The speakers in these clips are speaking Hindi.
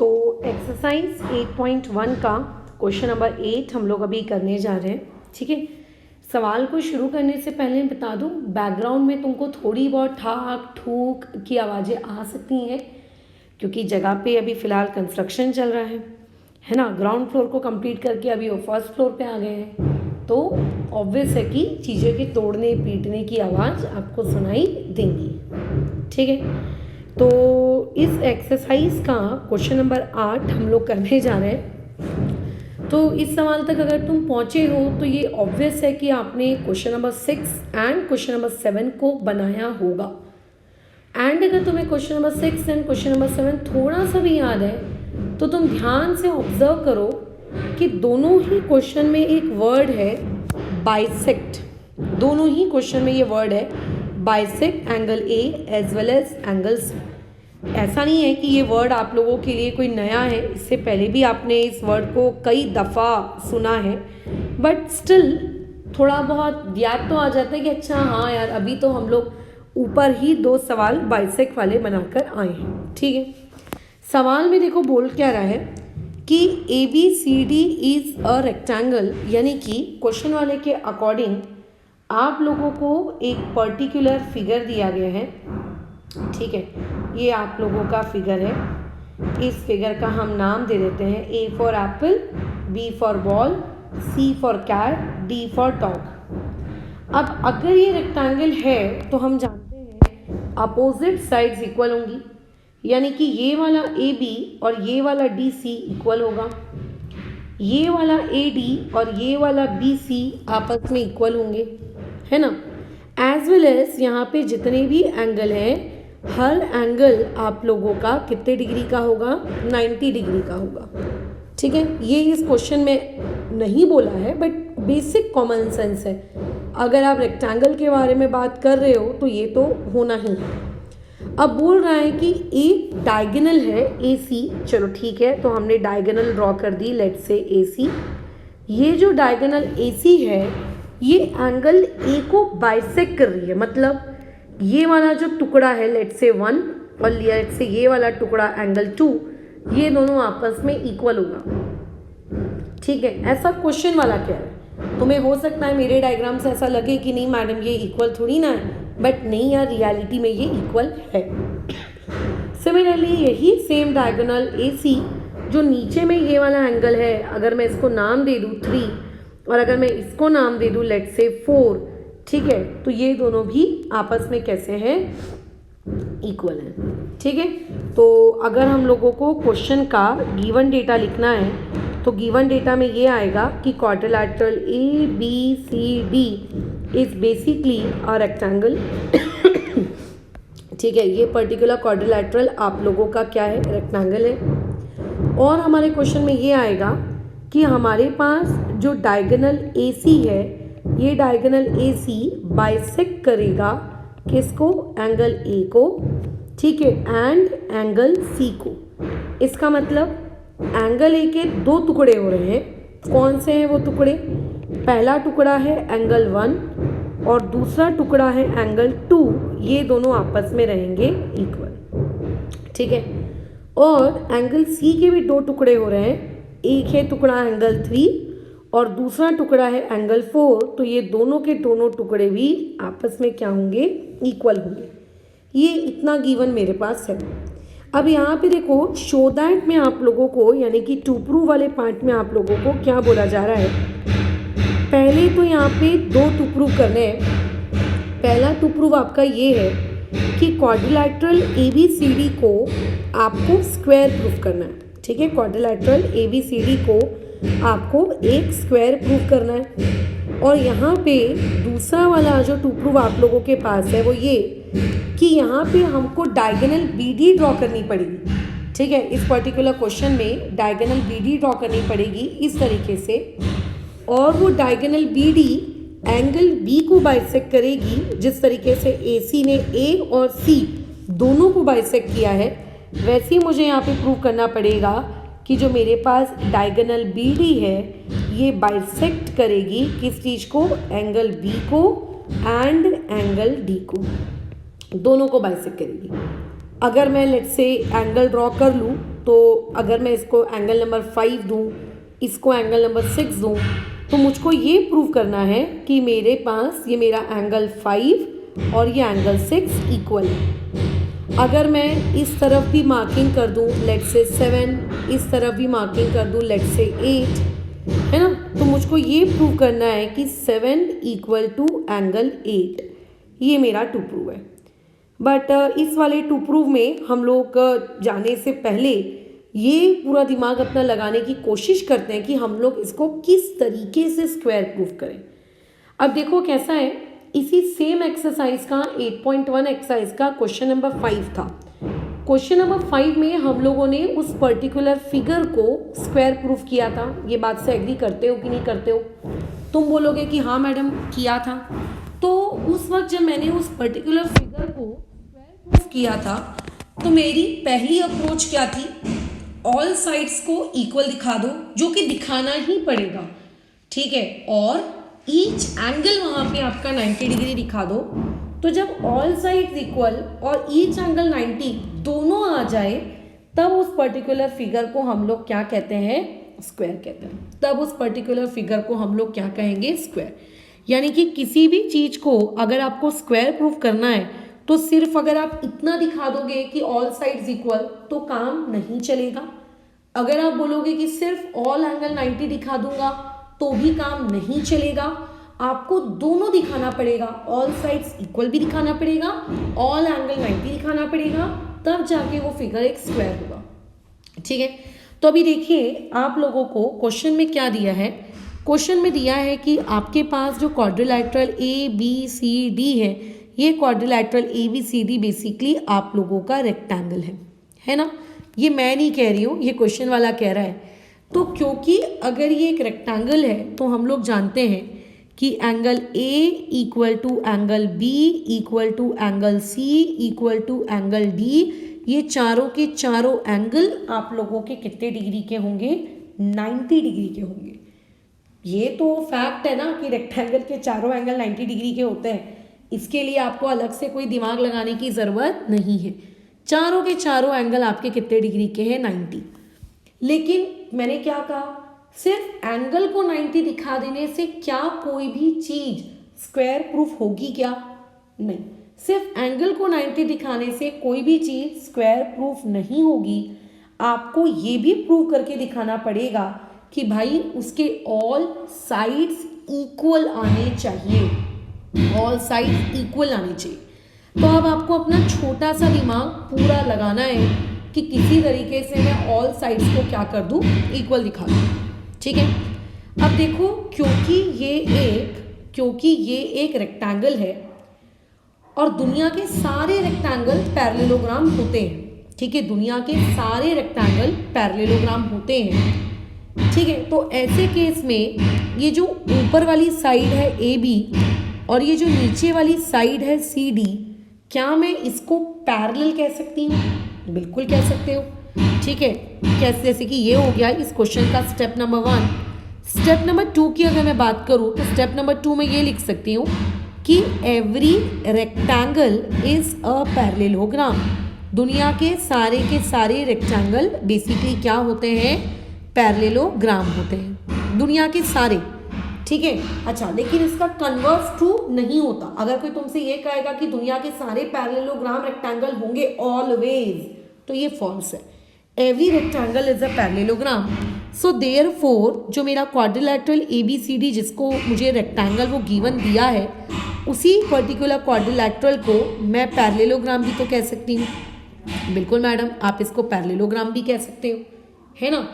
तो एक्सरसाइज 8.1 का क्वेश्चन नंबर 8 हम लोग अभी करने जा रहे हैं। ठीक है, सवाल को शुरू करने से पहले बता दूं, बैकग्राउंड में तुमको थोड़ी बहुत ठाक ठूक की आवाज़ें आ सकती हैं क्योंकि जगह पे अभी फ़िलहाल कंस्ट्रक्शन चल रहा है ना। ग्राउंड फ्लोर को कंप्लीट करके अभी वो फर्स्ट फ्लोर पे आ गए हैं, तो ऑब्वियस है कि चीज़ें के तोड़ने पीटने की आवाज़ आपको सुनाई देंगी। ठीक है, तो इस एक्सरसाइज का क्वेश्चन नंबर 8 हम लोग करने जा रहे हैं। तो इस सवाल तक अगर तुम पहुँचे हो तो ये ऑब्वियस है कि आपने question number 6 and question number 7 को बनाया होगा। एंड अगर तुम्हें question number 6 and question number 7 थोड़ा सा भी याद है तो तुम ध्यान से ऑब्जर्व करो कि दोनों ही क्वेश्चन में एक वर्ड है बाइसेक्ट। दोनों ही क्वेश्चन में ये वर्ड है bisect angle A as well as angle C. ऐसा नहीं है कि ये वर्ड आप लोगों के लिए कोई नया है, इससे पहले भी आपने इस वर्ड को कई दफ़ा सुना है, बट स्टिल थोड़ा बहुत याद तो आ जाता है कि अच्छा हाँ यार, अभी तो हम लोग ऊपर ही 2 सवाल बाइसेक्ट वाले बनाकर आए हैं। ठीक है, सवाल में देखो बोल क्या रहा है कि A B C D is a rectangle, यानी कि क्वेश्चन वाले के अकॉर्डिंग आप लोगों को एक पर्टिकुलर फिगर दिया गया है। ठीक है, ये आप लोगों का फिगर है। इस फिगर का हम नाम दे देते हैं A for apple, B for ball, C for cat, D for dog. अब अगर ये रेक्टेंगल है तो हम जानते हैं अपोजिट साइड्स इक्वल होंगी, यानी कि ये वाला ए बी और ये वाला डी सी इक्वल होगा, ये वाला ए डी और ये वाला बी सी आपस में इक्वल होंगे, है ना। एज वेल एज यहाँ पे जितने भी एंगल हैं, हर एंगल आप लोगों का कितने डिग्री का होगा, 90 डिग्री का होगा। ठीक है, ये इस क्वेश्चन में नहीं बोला है बट बेसिक कॉमन सेंस है। अगर आप रेक्टेंगल के बारे में बात कर रहे हो तो ये तो होना ही है। अब बोल रहा है कि एक डायगोनल है ए सी। चलो ठीक है, तो हमने डायगोनल ड्रॉ कर दी, लेट्स से ए सी। ये जो डायगोनल ए सी है ये एंगल ए को बाइसेक्ट कर रही है, मतलब ये वाला जो टुकड़ा है लेट्स से 1 और लेट्स से ये वाला टुकड़ा एंगल 2, ये दोनों आपस में इक्वल होगा। ठीक है, ऐसा क्वेश्चन वाला कह रहा है। तुम्हें हो सकता है मेरे डायग्राम से ऐसा लगे कि नहीं मैडम ये इक्वल थोड़ी ना है, बट नहीं यार, रियलिटी में ये इक्वल है। सिमिलरली यही सेम डायगोनल ए सी जो नीचे में ये वाला एंगल है, अगर मैं इसको नाम दे दूँ 3 और अगर मैं इसको नाम दे दूँ लेट्स से 4, ठीक है, तो ये दोनों भी आपस में कैसे हैं, इक्वल हैं। ठीक है, तो अगर हम लोगों को क्वेश्चन का गिवन डेटा लिखना है तो गिवन डेटा में ये आएगा कि quadrilateral A B C D is basically a rectangle. ठीक है, ये पर्टिकुलर क्वाड्रिलैटरल आप लोगों का क्या है, रेक्टेंगल है। और हमारे क्वेश्चन में ये आएगा कि हमारे पास जो डायगोनल ए सी है, ये डायगोनल ए सी बाइसेक्ट करेगा किसको, एंगल ए को, ठीक है, एंड एंगल सी को। इसका मतलब एंगल ए के 2 टुकड़े हो रहे हैं। कौन से हैं वो टुकड़े, पहला टुकड़ा है एंगल 1 और दूसरा टुकड़ा है एंगल 2, ये दोनों आपस में रहेंगे इक्वल। ठीक है, और एंगल सी के भी 2 टुकड़े हो रहे हैं, एक है टुकड़ा एंगल 3 और दूसरा टुकड़ा है एंगल 4, तो ये दोनों के दोनों टुकड़े भी आपस में क्या होंगे, इक्वल होंगे। ये इतना गिवन मेरे पास है। अब यहाँ पे देखो शो दैट में आप लोगों को, यानी कि टू प्रूव वाले पार्ट में आप लोगों को क्या बोला जा रहा है, पहले तो यहाँ पे 2 टू प्रूव करने हैं। पहला टू प्रूव आपका ये है कि quadrilateral A B C D को आपको स्क्वायर प्रूफ करना है। ठीक है, quadrilateral A B C D को आपको एक स्क्वायर प्रूफ करना है। और यहाँ पे दूसरा वाला जो टू प्रूफ आप लोगों के पास है वो ये कि यहाँ पे हमको डायगोनल बी डी ड्रॉ करनी पड़ेगी। ठीक है, इस पर्टिकुलर क्वेश्चन में डायगोनल बी डी ड्रॉ करनी पड़ेगी इस तरीके से, और वो diagonal B D angle B को बाइसेक्ट करेगी जिस तरीके से ए सी ने ए और सी दोनों को बाइसेक्ट किया है। वैसे ही मुझे यहाँ पे प्रूव करना पड़ेगा कि जो मेरे पास डायगोनल बी डी है ये बाइसेक्ट करेगी किस चीज़ को, एंगल बी को एंड एंगल डी को, दोनों को बाइसेक्ट करेगी। अगर मैं लेट्स से एंगल ड्रॉ कर लूँ तो अगर मैं इसको एंगल नंबर 5 दूँ, इसको एंगल नंबर 6 दूँ, तो मुझको ये प्रूव करना है कि मेरे पास ये मेरा एंगल 5 और ये एंगल 6 इक्वल है। अगर मैं इस तरफ भी मार्किंग कर दूँ, लेट्स से 7, इस तरफ भी मार्किंग कर दूँ, लेट्स से 8, है ना, तो मुझको ये प्रूव करना है कि 7 इक्वल टू एंगल 8। ये मेरा टू प्रूव है। बट इस वाले टू प्रूव में हम लोग जाने से पहले ये पूरा दिमाग अपना लगाने की कोशिश करते हैं कि हम लोग इसको किस तरीके से स्क्वायर प्रूव करें। अब देखो कैसा है, इसी सेम एक्सरसाइज का 8.1 एक्सरसाइज का क्वेश्चन नंबर 5 था। क्वेश्चन नंबर 5 में हम लोगों ने उस पर्टिकुलर फिगर को स्क्वायर प्रूफ किया था। ये बात से एग्री करते हो कि नहीं करते हो? तुम बोलोगे कि हाँ मैडम किया था। तो उस वक्त जब मैंने उस पर्टिकुलर फिगर को स्क्वायर प्रूफ किया था तो मेरी पहली अप्रोच क्या थी? ऑल साइड्स को इक्वल दिखा दो, जो कि दिखाना ही पड़ेगा, ठीक है, और ईच एंगल वहाँ पे आपका 90 डिग्री दिखा दो। तो जब ऑल साइड्स इक्वल और ईच एंगल 90 दोनों आ जाए तब उस पर्टिकुलर फिगर को हम लोग क्या कहते हैं? स्क्वायर कहते हैं। तब उस पर्टिकुलर फिगर को हम लोग क्या कहेंगे? स्क्वायर। यानी कि किसी भी चीज़ को अगर आपको स्क्वायर प्रूफ करना है तो सिर्फ अगर आप इतना दिखा दोगे कि ऑल साइड्स इक्वल तो काम नहीं चलेगा। अगर आप बोलोगे कि सिर्फ ऑल एंगल 90 दिखा दूंगा तो भी काम नहीं चलेगा। आपको दोनों दिखाना पड़ेगा, ऑल साइड्स इक्वल भी दिखाना पड़ेगा, ऑल एंगल 90 दिखाना पड़ेगा, तब जाके वो फिगर एक स्क्वायर होगा, ठीक है। तो अभी देखिए आप लोगों को क्वेश्चन में क्या दिया है। क्वेश्चन में दिया है कि आपके पास जो क्वाड्रिलैटरल ABCD है, ये क्वाड्रिलैटरल ABCD बेसिकली आप लोगों का रेक्टेंगल है ना। ये मैं नहीं कह रही हूँ, ये क्वेश्चन वाला कह रहा है। तो क्योंकि अगर ये एक रेक्टेंगल है तो हम लोग जानते हैं कि angle A equal to angle B equal to angle C equal to angle D, ये चारों के चारों एंगल आप लोगों के कितने डिग्री के होंगे? 90 डिग्री के होंगे। ये तो फैक्ट है ना कि रेक्टेंगल के चारों एंगल 90 डिग्री के होते हैं। इसके लिए आपको अलग से कोई दिमाग लगाने की ज़रूरत नहीं है। चारों के चारों एंगल आपके कितने डिग्री के हैं? 90। लेकिन मैंने क्या कहा, सिर्फ एंगल को 90 दिखा देने से क्या कोई भी चीज़ स्क्वायर प्रूफ होगी क्या? नहीं, सिर्फ एंगल को 90 दिखाने से कोई भी चीज़ स्क्वायर प्रूफ नहीं होगी। आपको ये भी प्रूव करके दिखाना पड़ेगा कि भाई उसके ऑल साइड्स इक्वल आने चाहिए, ऑल साइड्स इक्वल आने चाहिए। तो अब आपको अपना छोटा सा दिमाग पूरा लगाना है कि किसी तरीके से मैं ऑल साइड्स को क्या कर दूं? इक्वल दिखा दूं, ठीक है। अब देखो क्योंकि ये एक रेक्टेंगल है और दुनिया के सारे रेक्टेंगल पैरेललोग्राम होते हैं, ठीक है, दुनिया के सारे रेक्टेंगल पैरेललोग्राम होते हैं, ठीक है। तो ऐसे केस में ये जो ऊपर वाली साइड है AB और ये जो नीचे वाली साइड है CD, क्या मैं इसको पैरेलल कह सकती हूँ? बिल्कुल कह सकते हो, ठीक है। कैसे? जैसे कि ये हो गया इस क्वेश्चन का स्टेप नंबर 1। स्टेप नंबर 2 की अगर मैं बात करूँ तो स्टेप नंबर 2 में ये लिख सकती हूँ कि every rectangle is a parallelogram. दुनिया के सारे रेक्टेंगल बेसिकली क्या होते हैं? पैरेललोग्राम होते हैं, दुनिया के सारे, ठीक है। अच्छा, लेकिन इसका कन्वर्स ट्रू नहीं होता। अगर कोई तुमसे ये कहेगा कि दुनिया के सारे पैरेललोग्राम रेक्टेंगल होंगे ऑलवेज, तो ये फॉल्स है। Every rectangle is a parallelogram. So therefore जो मेरा क्वाड्रिलैटरल ABCD जिसको मुझे रेक्टेंगल वो गिवन दिया है, उसी पर्टिकुलर क्वाड्रिलैटरल को मैं पैरेललोग्राम भी तो कह सकती हूँ। बिल्कुल मैडम, आप इसको पैरेललोग्राम भी कह सकते हो, है ना।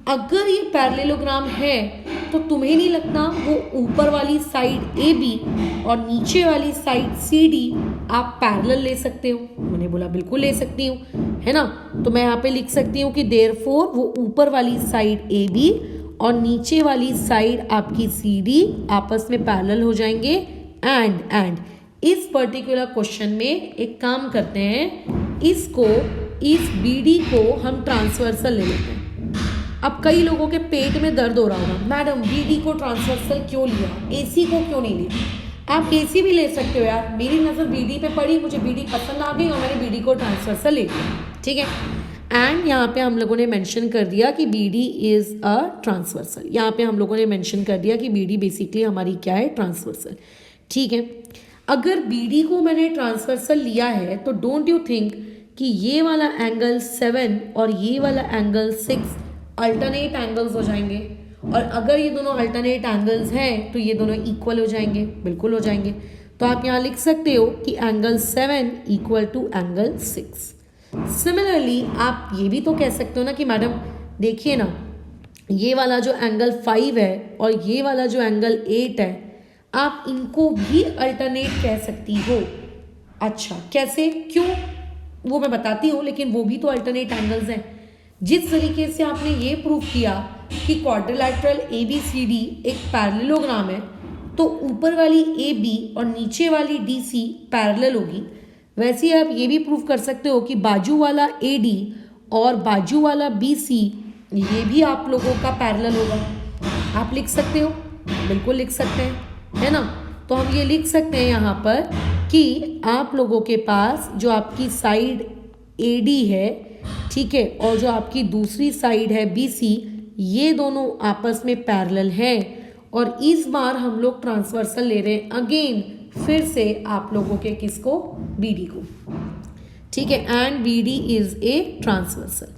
अगर ये पैरेललोग्राम है तो तुम्हें नहीं लगता वो ऊपर वाली साइड AB और नीचे वाली साइड CD आप पैरेलल ले सकते हो? मैंने बोला बिल्कुल ले सकती हूँ, है ना। तो मैं यहाँ पे लिख सकती हूँ कि देयरफॉर वो ऊपर वाली साइड AB और नीचे वाली साइड आपकी CD आपस में पैरेलल हो जाएंगे। एंड इस पर्टिकुलर क्वेश्चन में एक काम करते हैं, इस BD को हम ट्रांसवर्सल ले लेते हैं। अब कई लोगों के पेट में दर्द हो रहा होगा, मैडम BD को ट्रांसवर्सल क्यों लिया, AC को क्यों नहीं लिया? आप AC भी ले सकते हो यार। मेरी नज़र BD पे पड़ी, मुझे BD पसंद आ गई और मैंने BD को ट्रांसवर्सल ले लिया, ठीक है। एंड यहाँ पे हम लोगों ने मेंशन कर दिया कि B D is a transversal. यहाँ पे हम लोगों ने मेंशन कर दिया कि बी डी बेसिकली हमारी क्या है, ट्रांसवर्सल। ठीक है, अगर बी डी को मैंने ट्रांसवर्सल लिया है तो डोंट यू थिंक कि ये वाला एंगल 7 और ये वाला एंगल 6 अल्टरनेट एंगल्स हो जाएंगे, और अगर ये दोनों अल्टरनेट एंगल्स हैं तो ये दोनों इक्वल हो जाएंगे, बिल्कुल हो जाएंगे। तो आप यहाँ लिख सकते हो कि angle 7 equal to angle 6। Similarly आप ये भी तो कह सकते हो ना कि मैडम देखिए ना, ये वाला जो एंगल 5 है और ये वाला जो एंगल 8 है, आप इनको भी अल्टरनेट कह सकती हो। अच्छा कैसे, क्यों, वो मैं बताती हूँ, लेकिन वो भी तो अल्टरनेट एंगल्स हैं। जिस तरीके से आपने ये प्रूव किया कि क्वाड्रिलैटरल ABCD एक पैरेललोग्राम है, तो ऊपर वाली AB और नीचे वाली DC पैरेलल होगी, वैसे आप ये भी प्रूव कर सकते हो कि बाजू वाला AD और बाजू वाला BC ये भी आप लोगों का पैरेलल होगा। आप लिख सकते हो, बिल्कुल लिख सकते हैं, है ना। तो हम ये लिख सकते हैं यहाँ पर कि आप लोगों के पास जो आपकी साइड AD है, ठीक है, और जो आपकी दूसरी साइड है BC, ये दोनों आपस में पैरेलल है, और इस बार हम लोग ट्रांसवर्सल ले रहे हैं अगेन फिर से आप लोगों के किसको, BD को। ठीक है, and BD is a transversal.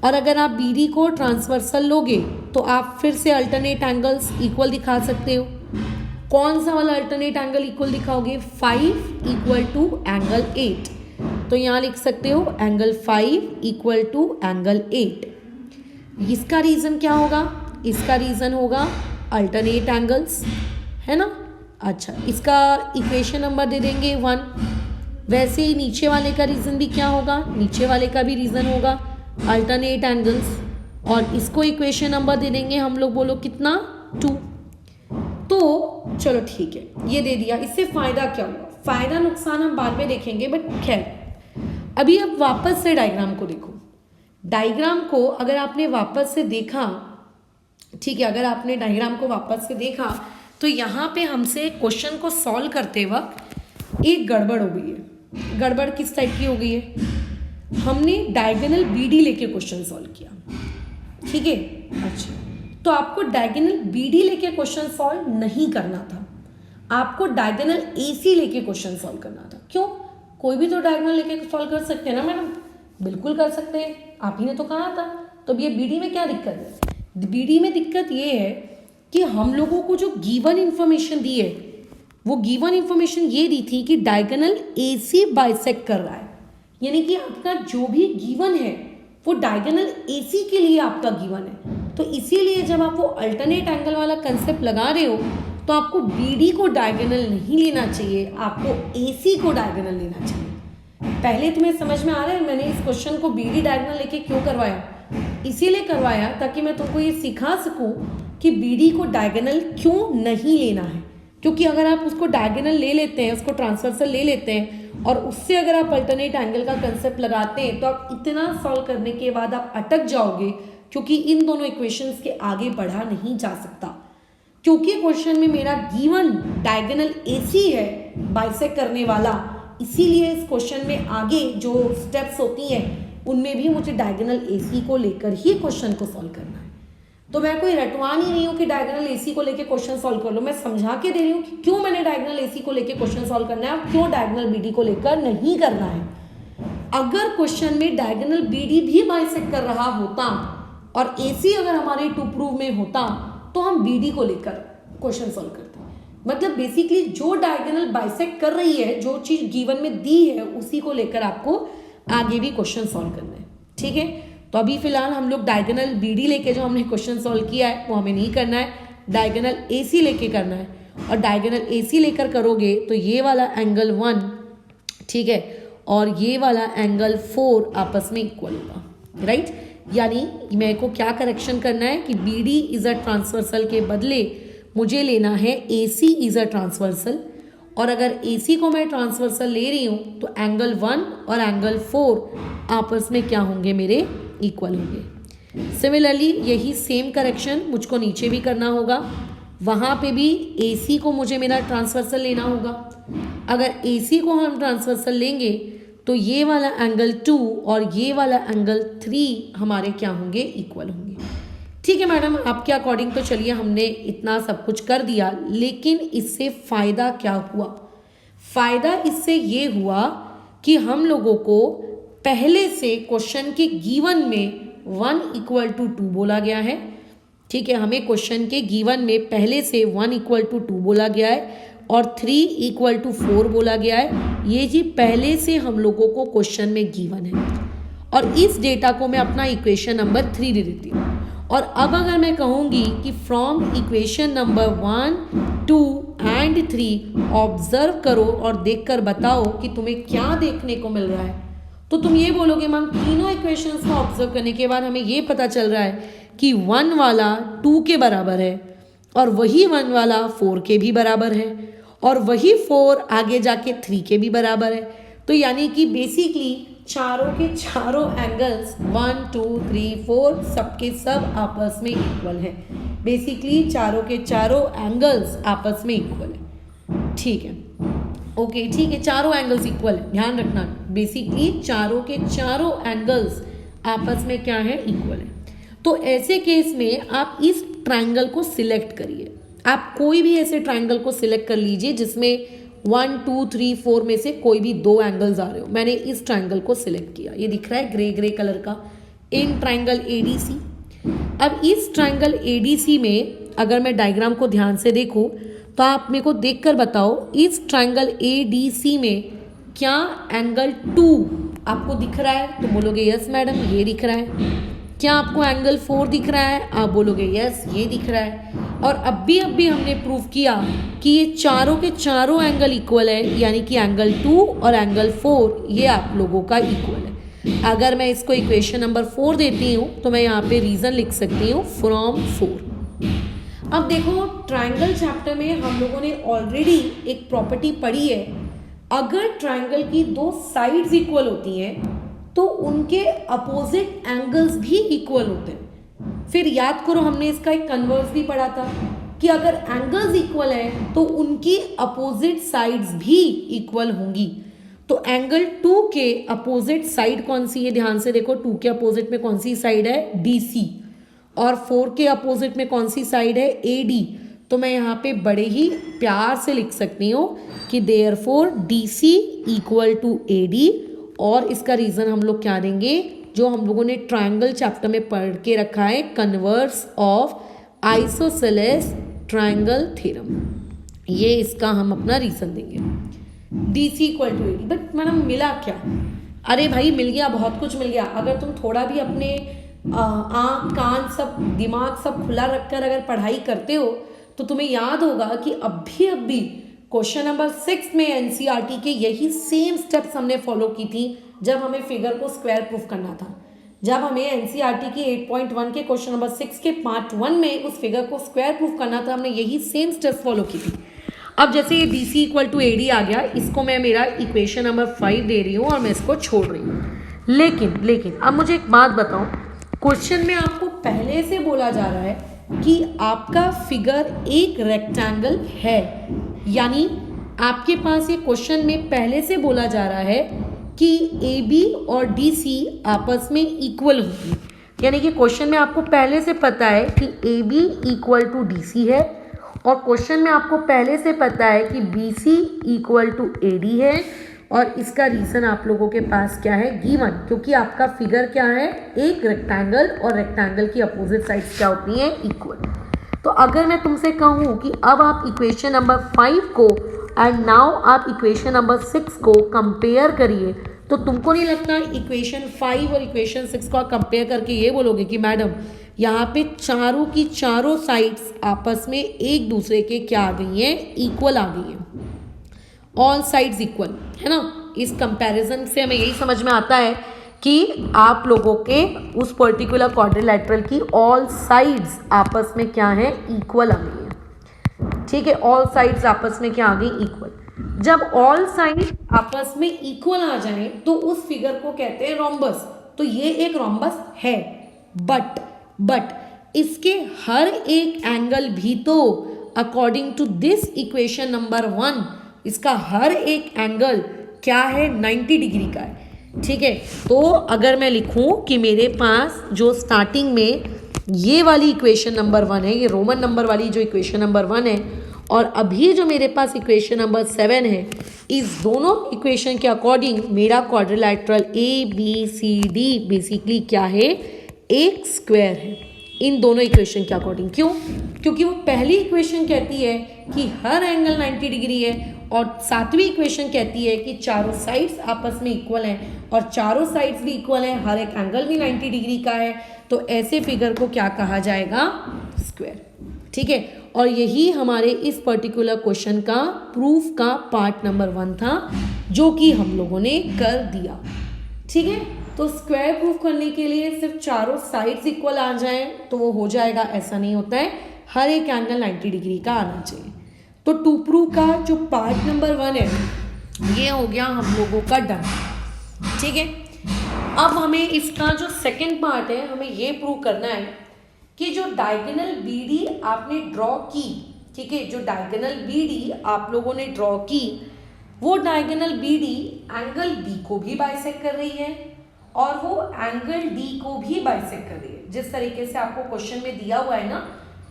और अगर आप BD को ट्रांसवर्सल लोगे तो आप फिर से अल्टरनेट एंगल्स इक्वल दिखा सकते हो। कौन सा वाला अल्टरनेट एंगल इक्वल दिखाओगे, 5 इक्वल टू एंगल 8। तो यहाँ लिख सकते हो एंगल 5 इक्वल टू एंगल 8। इसका रीज़न क्या होगा, इसका रीज़न होगा अल्टरनेट एंगल्स, है ना। अच्छा, इसका इक्वेशन नंबर दे देंगे 1। वैसे ही नीचे वाले का रीज़न भी क्या होगा, नीचे वाले का भी रीज़न होगा अल्टरनेट एंगल्स, और इसको इक्वेशन नंबर दे देंगे हम लोग, बोलो कितना, 2। तो चलो ठीक है, ये दे दिया। इससे फ़ायदा क्या हुआ, फ़ायदा नुकसान हम बाद में देखेंगे, बट खैर अभी अब वापस से डायग्राम को देखो। डायग्राम को अगर आपने वापस से देखा, ठीक है, अगर आपने डायग्राम को वापस से देखा तो यहाँ पे हमसे क्वेश्चन को सॉल्व करते वक्त एक गड़बड़ हो गई है। गड़बड़ किस टाइप की हो गई है, हमने डायगोनल BD लेके क्वेश्चन सॉल्व किया, ठीक है। अच्छा, तो आपको डायगोनल BD लेके क्वेश्चन सॉल्व नहीं करना था, आपको डायगोनल AC लेके क्वेश्चन सॉल्व करना था। क्यों, कोई भी तो डायगोनल लेके सॉल्व कर सकते हैं ना मैडम, बिल्कुल कर सकते हैं, आप ही ने तो कहा था। तो ये BD में क्या दिक्कत है, BD में दिक्कत ये है कि हम लोगों को जो गिवन इन्फॉर्मेशन दी है, वो गिवन इन्फॉर्मेशन ये दी थी कि डायगोनल AC बाइसेक्ट कर रहा है, यानी कि आपका जो भी गिवन है वो डायगोनल AC के लिए आपका गिवन है। तो इसीलिए जब आप वो अल्टरनेट एंगल वाला कंसेप्ट लगा रहे हो तो आपको BD को डायगोनल नहीं लेना चाहिए, आपको AC को डायगोनल लेना चाहिए। पहले तुम्हें समझ में आ रहा है मैंने इस क्वेश्चन को BD डायगोनल लेके क्यों करवाया, इसीलिए करवाया ताकि मैं तुमको ये सिखा सकूं कि BD को डायगोनल क्यों नहीं लेना है। क्योंकि अगर आप उसको डायगोनल ले लेते हैं, उसको ट्रांसवर्सल ले लेते हैं, और उससे अगर आप अल्टरनेट एंगल का कंसेप्ट लगाते हैं, तो आप इतना सॉल्व करने के बाद आप अटक जाओगे, क्योंकि इन दोनों इक्वेशंस के आगे बढ़ा नहीं जा सकता। क्योंकि क्वेश्चन में मेरा गिवन डायगोनल AC है बाइसेक्ट करने वाला, इसीलिए इस क्वेश्चन में आगे जो स्टेप्स होती हैं उनमें भी मुझे डायगोनल AC को लेकर ही क्वेश्चन को सॉल्व करना है। तो मैं कोई रटवान ही नहीं हूँ कि डायगोनल AC को लेके क्वेश्चन सॉल्व कर लो, मैं समझा के दे रही हूँ कि क्यों मैंने डायगोनल AC को लेके क्वेश्चन सॉल्व करना है और क्यों डायगोनल BD को लेकर नहीं करना है। अगर क्वेश्चन में डायगोनल BD भी बाइसेक्ट कर रहा होता और AC अगर हमारे टू प्रूव में होता तो हम BD को लेकर क्वेश्चन सॉल्व करते। मतलब बेसिकली जो डायगोनल बाइसेक्ट कर रही है, जो चीज गिवन में दी है, उसी को लेकर आपको आगे भी क्वेश्चन सॉल्व करना है, ठीक है। तो अभी फिलहाल हम लोग डायगोनल BD लेके जो हमने क्वेश्चन सॉल्व किया है वो हमें नहीं करना है, डायगोनल AC लेके करना है। और डायगोनल AC लेकर करोगे तो ये वाला एंगल 1, ठीक है, और ये वाला एंगल 4 आपस में इक्वल होगा, राइट। यानी मेरे को क्या करेक्शन करना है कि BD इज अ ट्रांसवर्सल के बदले मुझे लेना है AC इज अ ट्रांसवर्सल, और अगर AC को मैं ट्रांसवर्सल ले रही हूँ तो एंगल 1 और एंगल 4 आपस में क्या होंगे, मेरे इक्वल होंगे। सिमिलरली यही सेम करेक्शन मुझको नीचे भी करना होगा, वहाँ पे भी AC को मुझे मेरा ट्रांसवर्सल लेना होगा। अगर AC को हम ट्रांसवर्सल लेंगे तो ये वाला एंगल 2 और ये वाला एंगल 3 हमारे क्या होंगे, इक्वल होंगे। ठीक है मैडम, आपके अकॉर्डिंग तो चलिए हमने इतना सब कुछ कर दिया, लेकिन इससे फ़ायदा क्या हुआ? फ़ायदा इससे ये हुआ कि हम लोगों को पहले से क्वेश्चन के गिवन में 1 = 2 बोला गया है। ठीक है, हमें क्वेश्चन के गिवन में पहले से 1 = 2 बोला गया है और 3 = 4 बोला गया है। ये जी पहले से हम लोगों को क्वेश्चन में गिवन है और इस डेटा को मैं अपना इक्वेशन नंबर 3 दे देती हूँ। और अब अगर मैं कहूँगी कि from equation number 1, 2 and 3 observe करो और देखकर बताओ कि तुम्हें क्या देखने को मिल रहा है, तो तुम ये बोलोगे मैम तीनों इक्वेशंस को ऑब्जर्व करने के बाद हमें ये पता चल रहा है कि 1 वाला 2 के बराबर है और वही 1 वाला 4 के भी बराबर है और वही 4 आगे जाके 3 के भी बराबर है। तो यानी कि बेसिकली चारों के चारों एंगल्स 1, 2, 3, 4 सबके सब आपस में इक्वल है। बेसिकली चारों के चारों एंगल्स आपस में इक्वल है। ठीक है, ओके ठीक है, चारों एंगल्स इक्वल है, ध्यान रखना। बेसिकली चारों के चारों एंगल्स आपस में क्या है, इक्वल है। तो ऐसे केस में आप इस ट्रायंगल को सिलेक्ट करिए। आप कोई भी ऐसे ट्रायंगल को सिलेक्ट कर लीजिए जिसमें 1, 2, 3, 4 में से कोई भी 2 एंगल्स आ रहे हो। मैंने इस ट्रायंगल को सिलेक्ट किया, ये दिख रहा है ग्रे ग्रे कलर का, इन ट्रायंगल ADC। अब इस ट्रायंगल ADC में अगर मैं डायग्राम को ध्यान से देखूं तो आप मेरे को देखकर बताओ इस ट्रायंगल ADC में क्या एंगल 2 आपको दिख रहा है? तो बोलोगे यस मैडम ये दिख रहा है। क्या आपको एंगल 4 दिख रहा है? आप बोलोगे यस ये दिख रहा है। और अभी हमने प्रूव किया कि ये चारों के चारों एंगल इक्वल है, यानी कि एंगल 2 और एंगल 4 ये आप लोगों का इक्वल है। अगर मैं इसको इक्वेशन नंबर 4 देती हूँ तो मैं यहाँ पे रीज़न लिख सकती हूँ फ्रॉम 4। अब देखो ट्रायंगल चैप्टर में हम लोगों ने ऑलरेडी एक प्रॉपर्टी पढ़ी है, अगर ट्रायंगल की 2 साइड्स इक्वल होती हैं तो उनके अपोजिट एंगल्स भी इक्वल होते हैं। फिर याद करो हमने इसका एक कन्वर्स भी पढ़ा था कि अगर एंगल्स इक्वल हैं तो उनकी अपोजिट साइड्स भी इक्वल होंगी। तो एंगल 2 के अपोजिट साइड कौन सी है? ध्यान से देखो, 2 के अपोजिट में कौन सी साइड है? DC। और 4 के अपोजिट में कौन सी साइड है? AD। तो मैं यहाँ पे बड़े ही प्यार से लिख सकती हूँ कि देयरफॉर DC = AD। और इसका रीज़न हम लोग क्या देंगे, जो हम लोगों ने ट्रायंगल चैप्टर में पढ़ के रखा है, converse of isosceles triangle theorem. ये इसका हम अपना रीज़न देंगे, DC = AD। बट मैडम मिला क्या? अरे भाई मिल गया, बहुत कुछ मिल गया। अगर तुम थोड़ा भी अपने आँख कान सब दिमाग सब खुला रखकर अगर पढ़ाई करते हो तो तुम्हें याद होगा कि अभी क्वेश्चन नंबर 6 में NCERT के यही सेम स्टेप्स हमने फॉलो की थी जब हमें फिगर को स्क्वायर प्रूफ करना था। जब हमें NCERT के 8.1 के क्वेश्चन नंबर 6 के पार्ट 1 में उस फिगर को स्क्वायर प्रूफ करना था, हमने यही सेम स्टेप्स फॉलो की थी। अब जैसे ये DC = AD आ गया, इसको मैं मेरा इक्वेशन नंबर 5 दे रही हूँ और मैं इसको छोड़ रही हूँ। लेकिन अब मुझे एक बात बताओ, क्वेश्चन में आपको पहले से बोला जा रहा है कि आपका फिगर एक रेक्टेंगल है, यानी आपके पास ये क्वेश्चन में पहले से बोला जा रहा है कि AB और DC आपस में इक्वल होगी। यानी कि क्वेश्चन में आपको पहले से पता है कि AB = DC है और क्वेश्चन में आपको पहले से पता है कि BC = AD है। और इसका रीज़न आप लोगों के पास क्या है? गिवन, क्योंकि आपका फिगर क्या है? एक रेक्टेंगल, और रेक्टेंगल की अपोजिट साइड्स क्या होती हैं? इक्वल। तो अगर मैं तुमसे कहूँ कि अब आप इक्वेशन नंबर 5 को एंड नाउ आप इक्वेशन नंबर 6 को कंपेयर करिए, तो तुमको नहीं लगता इक्वेशन 5 और इक्वेशन 6 को कंपेयर करके ये बोलोगे कि मैडम यहाँ पे चारों की चारों साइड्स आपस में एक दूसरे के क्या आ गई हैं? इक्वल आ गई हैं। ऑल साइड्स इक्वल है ना। इस कंपैरिजन से हमें यही समझ में आता है कि आप लोगों के उस पर्टिकुलर क्वाड्रिलैटरल की ऑल साइड्स आपस में क्या है? इक्वल आ गई है। ठीक है, ऑल साइड्स आपस में क्या आ गई? इक्वल। जब ऑल साइड्स आपस में इक्वल आ जाए तो उस फिगर को कहते हैं रोम्बस। तो ये एक रोम्बस है, बट इसके हर एक एंगल भी तो according to this equation number 1 इसका हर एक एंगल क्या है? 90 डिग्री का है। ठीक है। तो अगर मैं लिखूं कि मेरे पास जो स्टार्टिंग में ये वाली इक्वेशन नंबर 1 है, ये रोमन नंबर वाली जो इक्वेशन नंबर 1 है, और अभी जो मेरे पास इक्वेशन नंबर 7 है, इस दोनों इक्वेशन के अकॉर्डिंग मेरा क्वाड्रिलैटरल ABCD बेसिकली क्या है, एक स्क्वायर है इन दोनों इक्वेशन के अकॉर्डिंग। क्यों? क्योंकि वो पहली इक्वेशन कहती है कि हर एंगल 90 डिग्री है, और सातवीं इक्वेशन कहती है कि चारों साइड्स आपस में इक्वल हैं, और चारों साइड्स भी इक्वल हैं, हर एक एंगल भी 90 डिग्री का है। तो ऐसे फिगर को क्या कहा जाएगा, स्क्वायर। ठीक है, और यही हमारे इस पर्टिकुलर क्वेश्चन का प्रूफ का पार्ट नंबर 1 था, जो कि हम लोगों ने कर दिया। ठीक है, तो स्क्वायर प्रूफ करने के लिए सिर्फ चारों साइड्स इक्वल आ जाएं तो वो हो जाएगा, ऐसा नहीं होता है, हर एक एंगल 90 डिग्री का आना चाहिए। तो टू प्रूफ का जो पार्ट नंबर 1 है, ये हो गया हम लोगों का डन। ठीक है, अब हमें इसका जो सेकंड पार्ट है, हमें ये प्रूव करना है कि जो डायगोनल BD आपने ड्रॉ की, ठीक है, जो डायगोनल BD आप लोगों ने ड्रॉ की, वो डायगोनल BD एंगल B को भी बाइसेक्ट कर रही है और वो एंगल D को भी बाइसेक्ट कर रही है। जिस तरीके से आपको क्वेश्चन में दिया हुआ है ना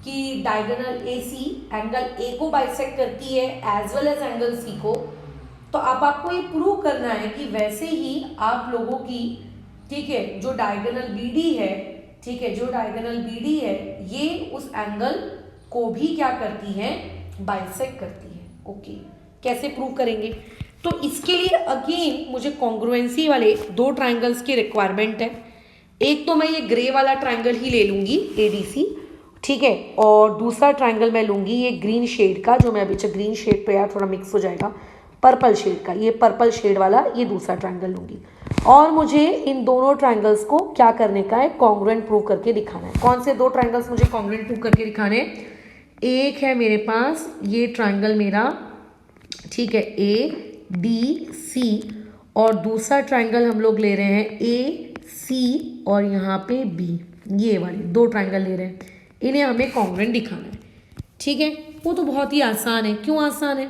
कि डायगोनल AC एंगल A को बाइसेक्ट करती है as well as angle C को, तो अब आपको ये प्रूव करना है कि वैसे ही आप लोगों की, ठीक है, जो डायगोनल BD है, ठीक है, जो डायगोनल BD है, ये उस एंगल को भी क्या करती है, बाइसेक्ट करती है। ओके, कैसे प्रूव करेंगे? तो इसके लिए अगेन मुझे कॉन्ग्रुएंसी वाले 2 ट्राइंगल्स की रिक्वायरमेंट है। एक तो मैं ये ग्रे वाला ट्राइंगल ही ले लूंगी ADC, ठीक है, और दूसरा ट्राइंगल मैं लूंगी ये ग्रीन शेड का, जो मैं अभी ग्रीन शेड पे यार थोड़ा मिक्स हो जाएगा, पर्पल शेड का, ये पर्पल शेड वाला ये दूसरा ट्राइंगल लूंगी। और मुझे इन दोनों ट्राइंगल्स को क्या करने का है, कॉन्ग्रुएंट प्रूव करके दिखाना है। कौन से 2 ट्राइंगल्स मुझे कॉन्ग्रुएंट प्रूव करके दिखाने हैं? एक है मेरे पास ये ट्राइंगल मेरा, ठीक है, ADC, और दूसरा ट्राइंगल हम लोग ले रहे हैं AC और यहाँ पे B, ये वाले 2 ट्राइंगल ले रहे हैं, इन्हें हमें कॉन्ग्रुएंट दिखाना है। ठीक है, वो तो बहुत ही आसान है। क्यों आसान है?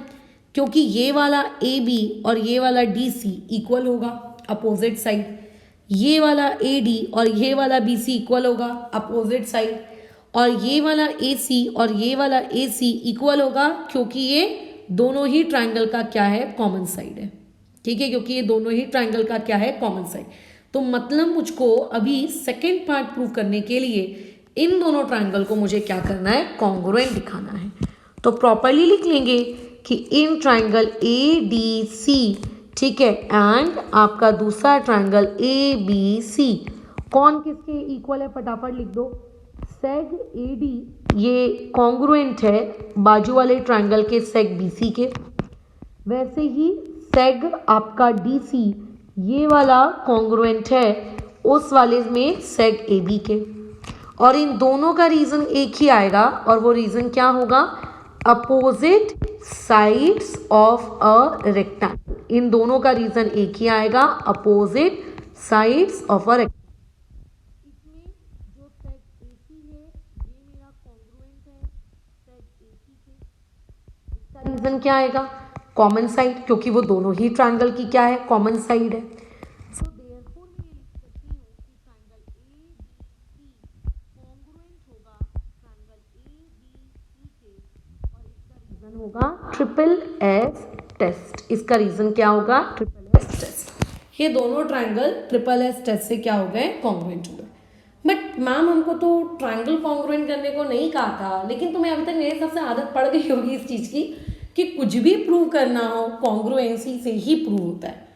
क्योंकि ये वाला AB और ये वाला DC इक्वल होगा अपोजिट साइड, ये वाला AD और ये वाला BC इक्वल होगा अपोजिट साइड, और ये वाला AC और ये वाला AC इक्वल होगा क्योंकि ये दोनों ही ट्राइंगल का क्या है, कॉमन साइड है। ठीक है, क्योंकि ये दोनों ही ट्राइंगल का क्या है, कॉमन साइड। तो मतलब मुझको अभी सेकेंड पार्ट प्रूव करने के लिए इन दोनों ट्राइंगल को मुझे क्या करना है, कॉन्ग्रुएंट दिखाना है। तो प्रॉपरली लिख लेंगे कि इन ट्राइंगल ADC, ठीक है, एंड आपका दूसरा ट्राइंगल ABC कौन किसके इक्वल है, फटाफट लिख दो, सेग AD ये कॉन्ग्रुएंट है बाजू वाले ट्राइंगल के सेग BC के, वैसे ही सेग आपका DC ये वाला कॉन्ग्रुएंट है उस वाले में सेग AB के, और इन दोनों का रीजन एक ही आएगा, और वो रीजन क्या होगा, opposite sides of a rectangle. इन दोनों का रीजन एक ही आएगा, opposite sides of a rectangle. इसमें जो सेग AC है ये मेरा कॉन्ग्रुएंट है सेग AC के, इसका रीजन क्या आएगा, कॉमन साइड, क्योंकि वो दोनों ही ट्राइंगल की क्या है, कॉमन साइड है। सो देयरफॉर मैं ये लिख सकती हूँ कि ट्राइंगल ABC कॉन्ग्रुएंट होगा ट्राइंगल ABC के, और इसका रीजन होगा ट्रिपल S टेस्ट। इसका रीजन क्या होगा, ट्रिपल S टेस्ट। ये दोनों ट्राइंगल ट्रिपल S टेस्ट से क्या हो गए, कॉन्ग्रुएंट हो गए। बट मैम हमको तो ट्राइंगल कॉन्ग्रुएंट करने को नहीं कहा था, लेकिन तुम्हें अभी तक मेरे हिसाब से आदत पड़ गई होगी इस चीज़ की कि कुछ भी प्रूव करना हो कॉन्ग्रुएंसी से ही प्रूव होता है।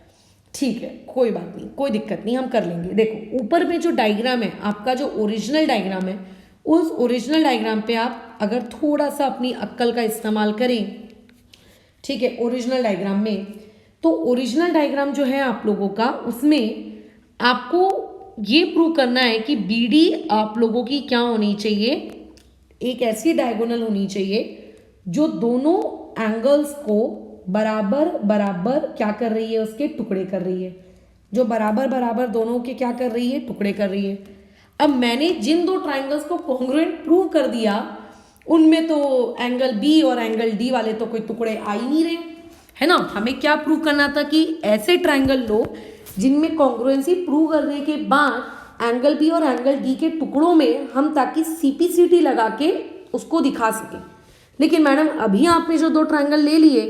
ठीक है, कोई बात नहीं, कोई दिक्कत नहीं, हम कर लेंगे। देखो ऊपर में जो डायग्राम है आपका, जो ओरिजिनल डायग्राम है, उस ओरिजिनल डायग्राम पे आप अगर थोड़ा सा अपनी अक्ल का इस्तेमाल करें, ठीक है, ओरिजिनल डायग्राम में, तो ओरिजिनल डायग्राम जो है आप लोगों का, उसमें आपको ये प्रूव करना है कि BD आप लोगों की क्या होनी चाहिए, एक ऐसी डायगोनल होनी चाहिए जो दोनों एंगल्स को बराबर बराबर क्या कर रही है, उसके टुकड़े कर रही है, जो बराबर बराबर दोनों के क्या कर रही है, टुकड़े कर रही है। अब मैंने जिन 2 ट्राइंगल्स को कॉन्ग्रुएंट प्रूव कर दिया, उनमें तो एंगल B और एंगल D वाले तो कोई टुकड़े आ ही नहीं रहे, है ना। हमें क्या प्रूव करना था कि ऐसे ट्राइंगल लो जिनमें कॉन्ग्रुएंसी प्रूव करने के बाद एंगल बी और एंगल डी के टुकड़ों में हम ताकि सीपीसीटी लगा के उसको दिखा सकें। लेकिन मैडम अभी आपने जो दो ट्रायंगल ले लिए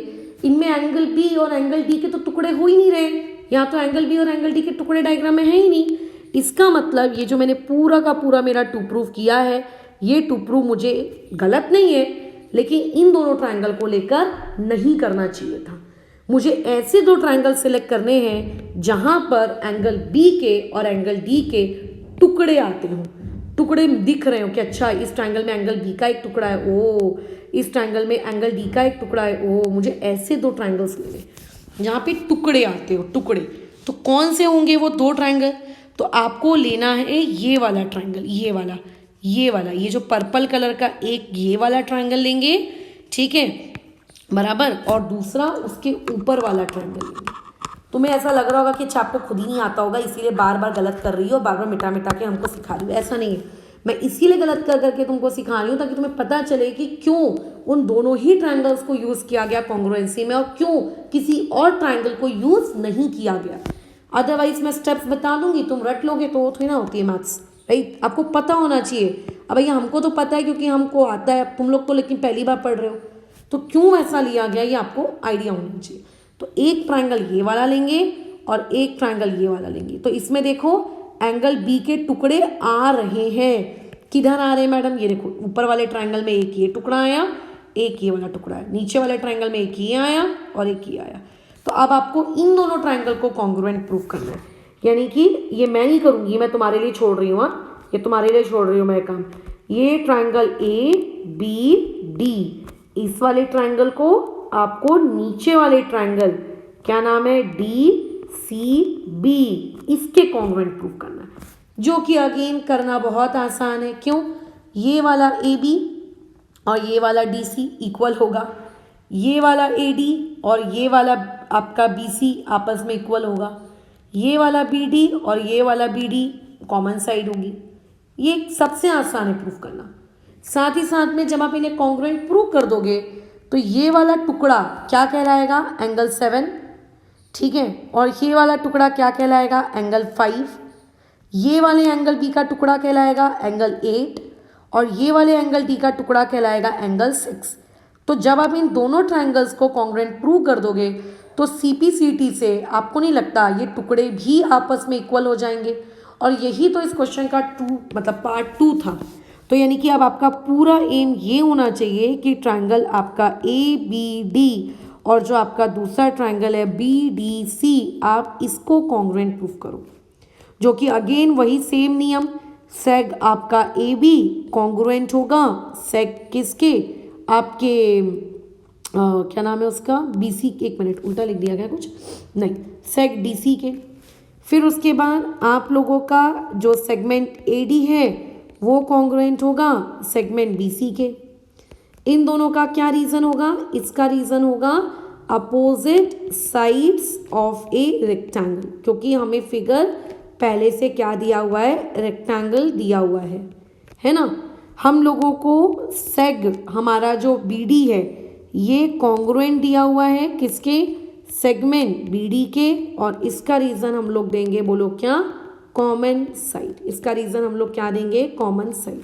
इनमें एंगल बी और एंगल डी के तो टुकड़े हो ही नहीं रहे, यहाँ तो एंगल बी और एंगल डी के टुकड़े डायग्राम में है ही नहीं। इसका मतलब ये जो मैंने पूरा का पूरा मेरा टू प्रूफ किया है, ये टू प्रूफ मुझे गलत नहीं है, लेकिन इन दोनों ट्रायंगल को लेकर नहीं करना चाहिए था। मुझे ऐसे दो ट्रायंगल सिलेक्ट करने हैं जहां पर एंगल बी के और एंगल डी के टुकड़े आते हों, टुकड़े दिख रहे हो कि अच्छा इस ट्रायंगल में एंगल बी का एक टुकड़ा है, ओ इस ट्रायंगल में एंगल डी का एक टुकड़ा है, ओ मुझे ऐसे दो ट्रायंगल्स लेने जहाँ पे टुकड़े आते हो, टुकड़े। तो कौन से होंगे वो दो ट्रायंगल? तो आपको लेना है ये वाला ट्रायंगल, ये वाला, ये जो पर्पल कलर का एक ये वाला ट्रायंगल लेंगे, ठीक है बराबर, और दूसरा उसके ऊपर वाला ट्रायंगल लेंगे। तुम्हें ऐसा लग रहा होगा कि अच्छा आपको खुद ही नहीं आता होगा इसीलिए बार बार गलत कर रही हो, बार बार मिटा मिटा के हमको सिखा रही हो, ऐसा नहीं है। मैं इसीलिए गलत कर करके तुमको सिखा रही हूँ ताकि तुम्हें पता चले कि क्यों उन दोनों ही ट्रायंगल्स को यूज़ किया गया कॉन्ग्रुएंसी में और क्यों किसी और ट्रायंगल को यूज़ नहीं किया गया। अदरवाइज मैं स्टेप्स बता दूंगी, तुम रट लोगे तो वो थोड़ी ना होती है मैथ्स, राइट? आपको पता होना चाहिए। अब भैया हमको तो पता है क्योंकि हमको आता है, तुम लोग तो लेकिन पहली बार पढ़ रहे हो, तो क्यों ऐसा लिया गया ये आपको आइडिया होना चाहिए। तो एक ट्रायंगल ये वाला लेंगे और एक ट्रायंगल ये वाला लेंगे। तो इसमें देखो एंगल बी के टुकड़े आ रहे हैं, किधर आ रहे हैं मैडम? ये देखो ऊपर वाले ट्रायंगल में एक ये टुकड़ा आया, एक ये वाला टुकड़ा है, नीचे वाले ट्रायंगल में एक ये आया और एक ये आया। तो अब आपको इन दोनों ट्रायंगल को कॉन्ग्रुएंट प्रूफ करना है, यानी कि ये मैं नहीं करूँगी, मैं तुम्हारे लिए छोड़ रही हूँ, ये तुम्हारे लिए छोड़ रही हूँ मैं काम। ये ट्रायंगल ए बी डी, इस वाले ट्रायंगल को आपको नीचे वाले ट्रायंगल क्या नाम है डी सी बी, इसके कॉन्ग्रुएंट प्रूफ करना है, जो कि अगेन करना बहुत आसान है। क्यों? ये वाला ए बी और ये वाला डी सी इक्वल होगा, ये वाला ए डी और ये वाला आपका बी सी आपस में इक्वल होगा, ये वाला बी डी और ये वाला बी डी कॉमन साइड होगी। ये सबसे आसान है प्रूफ करना। साथ ही साथ में जब आप इन्हें कॉन्ग्रुएंट प्रूव कर दोगे तो ये वाला टुकड़ा क्या कहलाएगा? एंगल 7, ठीक है, और ये वाला टुकड़ा क्या कहलाएगा? एंगल 5। ये वाले एंगल बी का टुकड़ा कहलाएगा एंगल 8 और ये वाले एंगल डी का टुकड़ा कहलाएगा एंगल 6। तो जब आप इन दोनों ट्रायंगल्स को कॉन्ग्रुएंट प्रूव कर दोगे तो सीपीसीटी से आपको नहीं लगता ये टुकड़े भी आपस में इक्वल हो जाएंगे? और यही तो इस क्वेश्चन का पार्ट 2 था। तो यानी कि अब आपका पूरा एम ये होना चाहिए कि ट्रायंगल आपका ए बी डी और जो आपका दूसरा ट्रायंगल है बी डी सी, आप इसको कॉन्ग्रुएंट प्रूफ करो, जो कि अगेन वही सेम नियम, सेग आपका ए बी कॉन्ग्रुएंट होगा सेग किसके? आपके क्या नाम है उसका? बी सी, एक मिनट उल्टा लिख दिया गया कुछ, नहीं, सेग डी सी के। फिर उसके बाद आप लोगों का जो सेगमेंट ए डी है वो कॉन्ग्रुएंट होगा सेगमेंट बी सी के। इन दोनों का क्या रीज़न होगा? इसका रीज़न होगा opposite sides of a rectangle, क्योंकि हमें फिगर पहले से क्या दिया हुआ है? रेक्टेंगल दिया हुआ है ना। हम लोगों को सेग हमारा जो बी डी है ये कॉन्ग्रुएंट दिया हुआ है किसके? सेगमेंट बी डी के, और इसका रीज़न हम लोग देंगे, बोलो क्या? Common side. इसका रीज़न हम लोग क्या देंगे? Common side.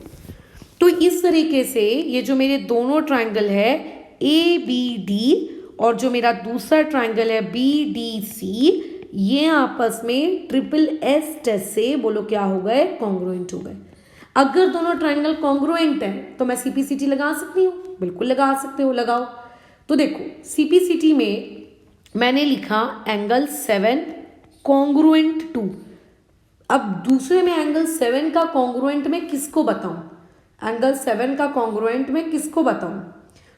तो इस तरीके से ये जो मेरे दोनों ट्रायंगल है ए बी डी और जो मेरा दूसरा ट्रायंगल है बी डी सी, ये आपस में ट्रिपल एस टेस्ट से बोलो क्या हो गए? कॉन्ग्रुएंट हो गए। अगर दोनों ट्रायंगल कॉन्ग्रुएंट है तो मैं सीपीसीटी लगा सकती हूँ? बिल्कुल लगा सकते हो, लगाओ। तो देखो सीपीसीटी में मैंने लिखा एंगल 7 कॉन्ग्रुएंट 2। अब दूसरे में एंगल 7 का कॉन्ग्रुएंट में किसको बताऊं? एंगल 7 का कॉन्ग्रुएंट में किसको बताऊं?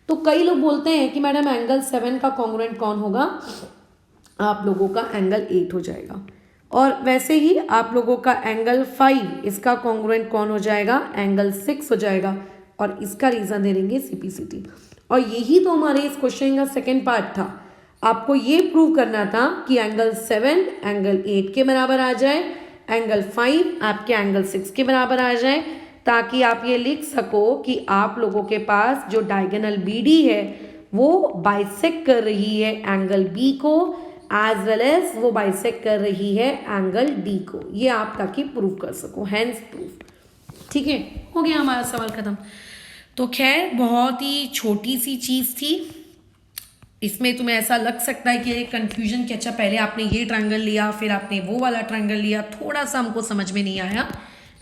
तो कई लोग बोलते हैं कि मैडम एंगल 7 का कॉन्ग्रुएंट कौन होगा? आप लोगों का एंगल 8 हो जाएगा। और वैसे ही आप लोगों का एंगल 5 इसका कॉन्ग्रुएंट कौन हो जाएगा? एंगल 6 हो जाएगा। और इसका रीज़न दे देंगे सीपीसीटी। और यही तो हमारे इस क्वेश्चन का सेकेंड पार्ट था। आपको ये प्रूव करना था कि एंगल 7 एंगल 8 के बराबर आ जाए, एंगल 5 आपके एंगल 6 के बराबर आ जाए, ताकि आप ये लिख सको कि आप लोगों के पास जो डायगोनल बी डी है वो बाइसेक्ट कर रही है एंगल बी को एज वेल एज वो बाइसेक्ट कर रही है एंगल डी को, ये आप ताकि प्रूव कर सको, हैंस प्रूफ। ठीक है, हो गया हमारा सवाल खत्म। तो खैर बहुत ही छोटी सी चीज़ थी, इसमें तुम्हें ऐसा लग सकता है कि एक कन्फ्यूजन कि अच्छा पहले आपने ये ट्रायंगल लिया फिर आपने वो वाला ट्रायंगल लिया, थोड़ा सा हमको समझ में नहीं आया,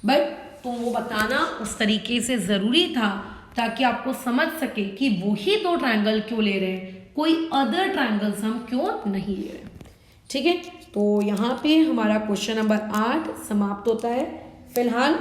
बट तुम वो बताना उस तरीके से ज़रूरी था ताकि आपको समझ सके कि वही दो ट्रायंगल क्यों ले रहे हैं, कोई अदर ट्रायंगल्स हम क्यों नहीं ले रहे। ठीक है, तो यहाँ पे हमारा क्वेश्चन नंबर 8 समाप्त होता है। फिलहाल